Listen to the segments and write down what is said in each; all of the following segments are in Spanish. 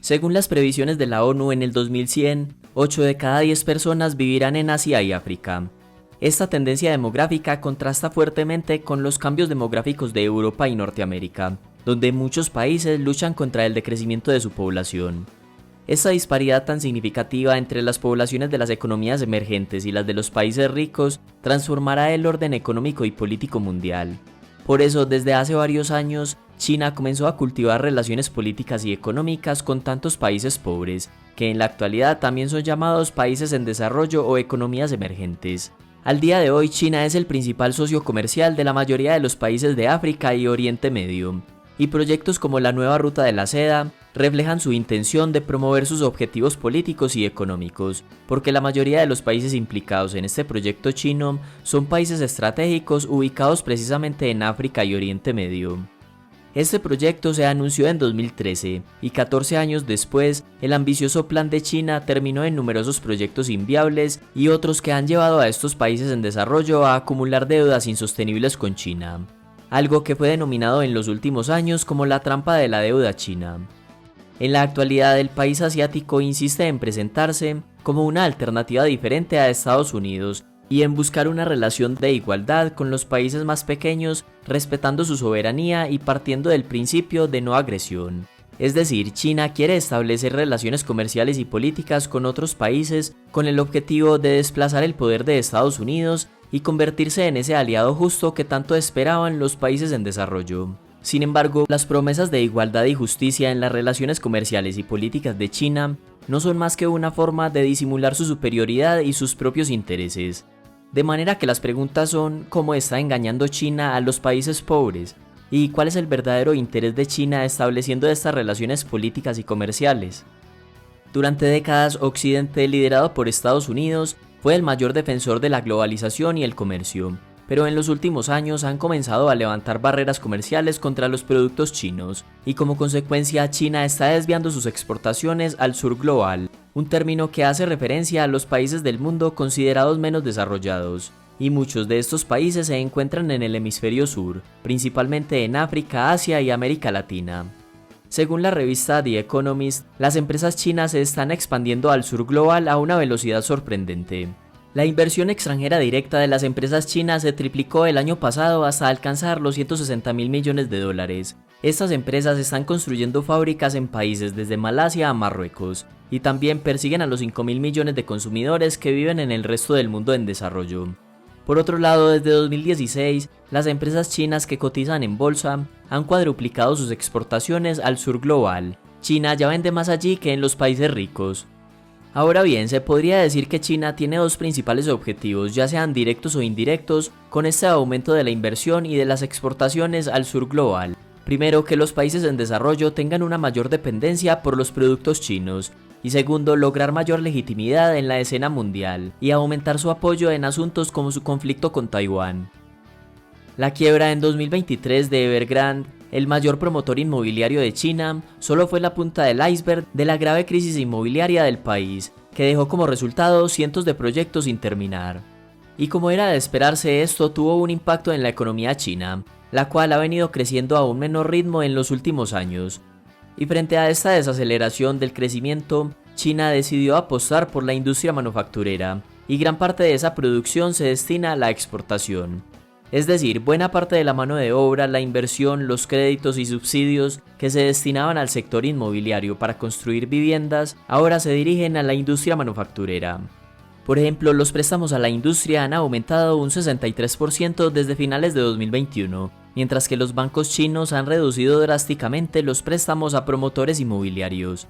Según las previsiones de la ONU, en el 2100, 8 de cada 10 personas vivirán en Asia y África. Esta tendencia demográfica contrasta fuertemente con los cambios demográficos de Europa y Norteamérica, donde muchos países luchan contra el decrecimiento de su población. Esta disparidad tan significativa entre las poblaciones de las economías emergentes y las de los países ricos transformará el orden económico y político mundial. Por eso, desde hace varios años, China comenzó a cultivar relaciones políticas y económicas con tantos países pobres, que en la actualidad también son llamados países en desarrollo o economías emergentes. Al día de hoy, China es el principal socio comercial de la mayoría de los países de África y Oriente Medio, y proyectos como la Nueva Ruta de la Seda reflejan su intención de promover sus objetivos políticos y económicos, porque la mayoría de los países implicados en este proyecto chino son países estratégicos ubicados precisamente en África y Oriente Medio. Este proyecto se anunció en 2013 y 14 años después, el ambicioso plan de China terminó en numerosos proyectos inviables y otros que han llevado a estos países en desarrollo a acumular deudas insostenibles con China, algo que fue denominado en los últimos años como la trampa de la deuda china. En la actualidad, el país asiático insiste en presentarse como una alternativa diferente a Estados Unidos y en buscar una relación de igualdad con los países más pequeños, respetando su soberanía y partiendo del principio de no agresión. Es decir, China quiere establecer relaciones comerciales y políticas con otros países con el objetivo de desplazar el poder de Estados Unidos y convertirse en ese aliado justo que tanto esperaban los países en desarrollo. Sin embargo, las promesas de igualdad y justicia en las relaciones comerciales y políticas de China no son más que una forma de disimular su superioridad y sus propios intereses. De manera que las preguntas son ¿cómo está engañando China a los países pobres? ¿Y cuál es el verdadero interés de China estableciendo estas relaciones políticas y comerciales? Durante décadas, Occidente, liderado por Estados Unidos, fue el mayor defensor de la globalización y el comercio, pero en los últimos años han comenzado a levantar barreras comerciales contra los productos chinos, y como consecuencia China está desviando sus exportaciones al sur global, un término que hace referencia a los países del mundo considerados menos desarrollados, y muchos de estos países se encuentran en el hemisferio sur, principalmente en África, Asia y América Latina. Según la revista The Economist, las empresas chinas se están expandiendo al sur global a una velocidad sorprendente. La inversión extranjera directa de las empresas chinas se triplicó el año pasado hasta alcanzar los 160.000 millones de dólares. Estas empresas están construyendo fábricas en países desde Malasia a Marruecos, y también persiguen a los 5.000 millones de consumidores que viven en el resto del mundo en desarrollo. Por otro lado, desde 2016, las empresas chinas que cotizan en bolsa han cuadruplicado sus exportaciones al sur global. China ya vende más allí que en los países ricos. Ahora bien, se podría decir que China tiene dos principales objetivos, ya sean directos o indirectos, con este aumento de la inversión y de las exportaciones al sur global. Primero, que los países en desarrollo tengan una mayor dependencia por los productos chinos, y segundo, lograr mayor legitimidad en la escena mundial y aumentar su apoyo en asuntos como su conflicto con Taiwán. La quiebra en 2023 de Evergrande, el mayor promotor inmobiliario de China, solo fue la punta del iceberg de la grave crisis inmobiliaria del país, que dejó como resultado cientos de proyectos sin terminar. Y como era de esperarse, esto tuvo un impacto en la economía china, la cual ha venido creciendo a un menor ritmo en los últimos años. Y frente a esta desaceleración del crecimiento, China decidió apostar por la industria manufacturera, y gran parte de esa producción se destina a la exportación. Es decir, buena parte de la mano de obra, la inversión, los créditos y subsidios que se destinaban al sector inmobiliario para construir viviendas, ahora se dirigen a la industria manufacturera. Por ejemplo, los préstamos a la industria han aumentado un 63% desde finales de 2021, mientras que los bancos chinos han reducido drásticamente los préstamos a promotores inmobiliarios.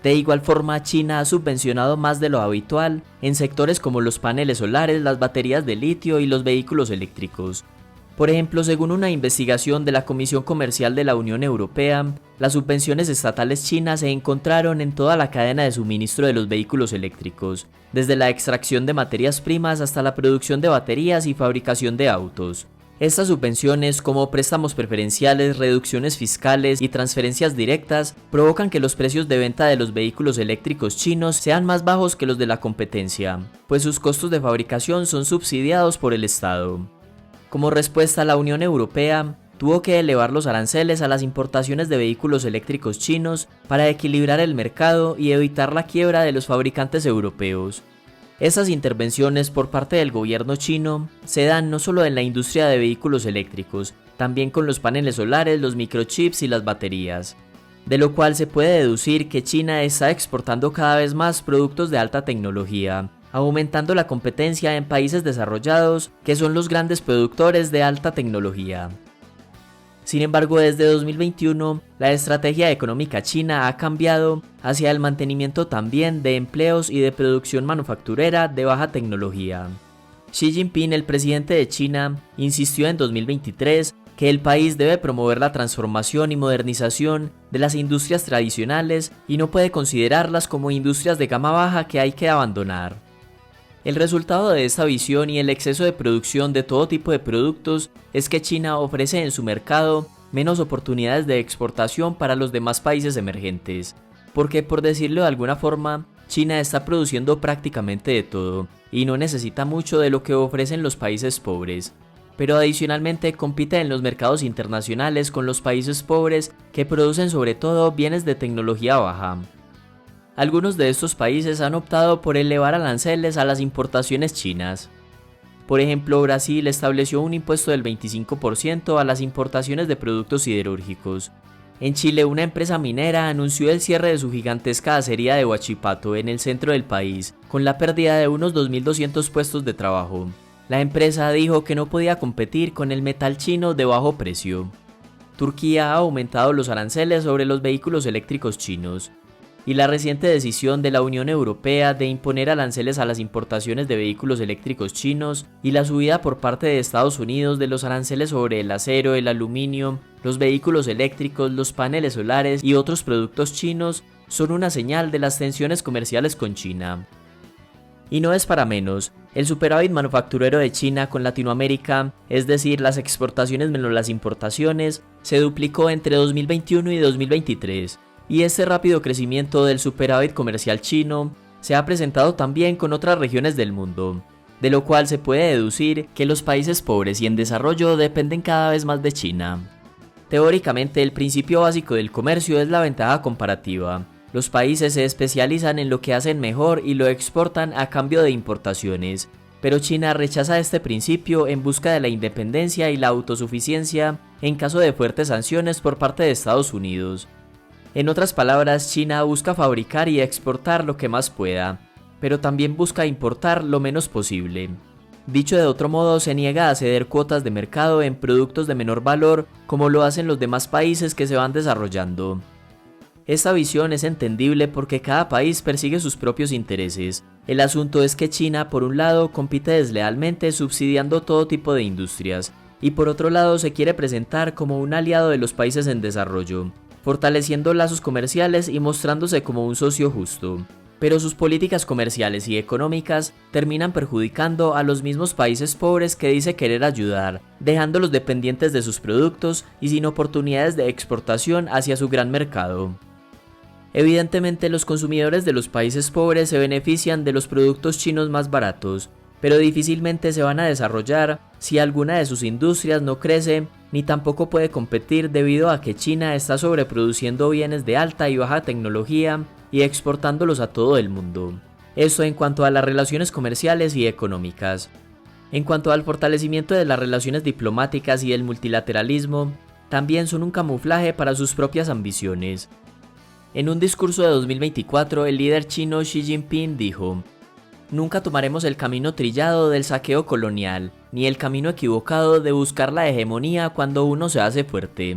De igual forma, China ha subvencionado más de lo habitual en sectores como los paneles solares, las baterías de litio y los vehículos eléctricos. Por ejemplo, según una investigación de la Comisión Comercial de la Unión Europea, las subvenciones estatales chinas se encontraron en toda la cadena de suministro de los vehículos eléctricos, desde la extracción de materias primas hasta la producción de baterías y fabricación de autos. Estas subvenciones, como préstamos preferenciales, reducciones fiscales y transferencias directas, provocan que los precios de venta de los vehículos eléctricos chinos sean más bajos que los de la competencia, pues sus costos de fabricación son subsidiados por el Estado. Como respuesta, la Unión Europea tuvo que elevar los aranceles a las importaciones de vehículos eléctricos chinos para equilibrar el mercado y evitar la quiebra de los fabricantes europeos. Estas intervenciones por parte del gobierno chino se dan no solo en la industria de vehículos eléctricos, también con los paneles solares, los microchips y las baterías, de lo cual se puede deducir que China está exportando cada vez más productos de alta tecnología, aumentando la competencia en países desarrollados que son los grandes productores de alta tecnología. Sin embargo, desde 2021, la estrategia económica china ha cambiado hacia el mantenimiento también de empleos y de producción manufacturera de baja tecnología. Xi Jinping, el presidente de China, insistió en 2023 que el país debe promover la transformación y modernización de las industrias tradicionales y no puede considerarlas como industrias de gama baja que hay que abandonar. El resultado de esta visión y el exceso de producción de todo tipo de productos es que China ofrece en su mercado menos oportunidades de exportación para los demás países emergentes, porque por decirlo de alguna forma, China está produciendo prácticamente de todo y no necesita mucho de lo que ofrecen los países pobres, pero adicionalmente compite en los mercados internacionales con los países pobres que producen sobre todo bienes de tecnología baja. Algunos de estos países han optado por elevar aranceles a las importaciones chinas. Por ejemplo, Brasil estableció un impuesto del 25% a las importaciones de productos siderúrgicos. En Chile, una empresa minera anunció el cierre de su gigantesca acería de Huachipato en el centro del país, con la pérdida de unos 2.200 puestos de trabajo. La empresa dijo que no podía competir con el metal chino de bajo precio. Turquía ha aumentado los aranceles sobre los vehículos eléctricos chinos. Y la reciente decisión de la Unión Europea de imponer aranceles a las importaciones de vehículos eléctricos chinos y la subida por parte de Estados Unidos de los aranceles sobre el acero, el aluminio, los vehículos eléctricos, los paneles solares y otros productos chinos son una señal de las tensiones comerciales con China. Y no es para menos, el superávit manufacturero de China con Latinoamérica, es decir, las exportaciones menos las importaciones, se duplicó entre 2021 y 2023. Y este rápido crecimiento del superávit comercial chino se ha presentado también con otras regiones del mundo, de lo cual se puede deducir que los países pobres y en desarrollo dependen cada vez más de China. Teóricamente, el principio básico del comercio es la ventaja comparativa. Los países se especializan en lo que hacen mejor y lo exportan a cambio de importaciones, pero China rechaza este principio en busca de la independencia y la autosuficiencia en caso de fuertes sanciones por parte de Estados Unidos. En otras palabras, China busca fabricar y exportar lo que más pueda, pero también busca importar lo menos posible. Dicho de otro modo, se niega a ceder cuotas de mercado en productos de menor valor como lo hacen los demás países que se van desarrollando. Esta visión es entendible porque cada país persigue sus propios intereses. El asunto es que China, por un lado, compite deslealmente subsidiando todo tipo de industrias, y por otro lado se quiere presentar como un aliado de los países en desarrollo, fortaleciendo lazos comerciales y mostrándose como un socio justo. Pero sus políticas comerciales y económicas terminan perjudicando a los mismos países pobres que dice querer ayudar, dejándolos dependientes de sus productos y sin oportunidades de exportación hacia su gran mercado. Evidentemente, los consumidores de los países pobres se benefician de los productos chinos más baratos, pero difícilmente se van a desarrollar si alguna de sus industrias no crece ni tampoco puede competir debido a que China está sobreproduciendo bienes de alta y baja tecnología y exportándolos a todo el mundo. Eso en cuanto a las relaciones comerciales y económicas. En cuanto al fortalecimiento de las relaciones diplomáticas y del multilateralismo, también son un camuflaje para sus propias ambiciones. En un discurso de 2024, el líder chino Xi Jinping dijo: "Nunca tomaremos el camino trillado del saqueo colonial, ni el camino equivocado de buscar la hegemonía cuando uno se hace fuerte".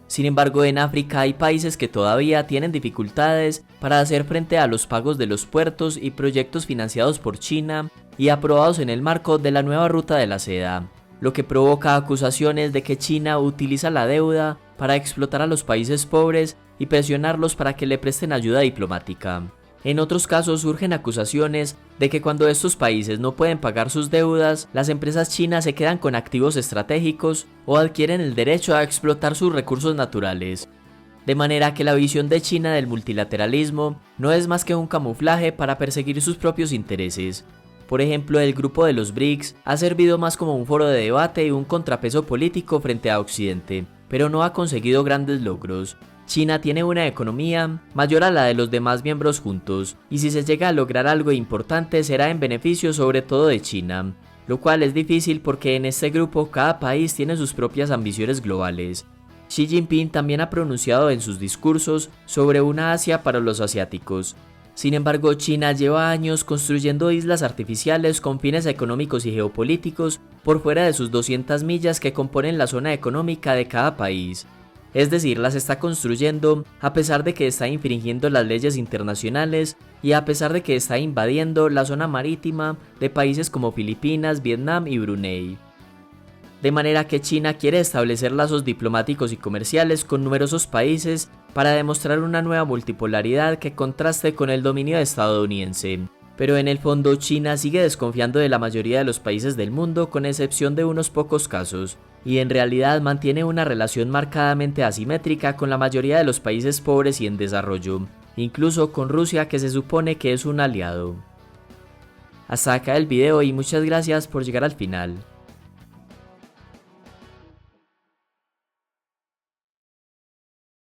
Sin embargo, en África hay países que todavía tienen dificultades para hacer frente a los pagos de los puertos y proyectos financiados por China y aprobados en el marco de la nueva ruta de la seda, lo que provoca acusaciones de que China utiliza la deuda para explotar a los países pobres y presionarlos para que le presten ayuda diplomática. En otros casos surgen acusaciones de que cuando estos países no pueden pagar sus deudas, las empresas chinas se quedan con activos estratégicos o adquieren el derecho a explotar sus recursos naturales. De manera que la visión de China del multilateralismo no es más que un camuflaje para perseguir sus propios intereses. Por ejemplo, el grupo de los BRICS ha servido más como un foro de debate y un contrapeso político frente a Occidente, pero no ha conseguido grandes logros. China tiene una economía mayor a la de los demás miembros juntos, y si se llega a lograr algo importante será en beneficio sobre todo de China, lo cual es difícil porque en este grupo cada país tiene sus propias ambiciones globales. Xi Jinping también ha pronunciado en sus discursos sobre una Asia para los asiáticos. Sin embargo, China lleva años construyendo islas artificiales con fines económicos y geopolíticos por fuera de sus 200 millas que componen la zona económica de cada país. Es decir, las está construyendo a pesar de que está infringiendo las leyes internacionales y a pesar de que está invadiendo la zona marítima de países como Filipinas, Vietnam y Brunei. De manera que China quiere establecer lazos diplomáticos y comerciales con numerosos países para demostrar una nueva multipolaridad que contraste con el dominio estadounidense. Pero en el fondo China sigue desconfiando de la mayoría de los países del mundo con excepción de unos pocos casos, y en realidad mantiene una relación marcadamente asimétrica con la mayoría de los países pobres y en desarrollo, incluso con Rusia que se supone que es un aliado. Hasta acá el video y muchas gracias por llegar al final.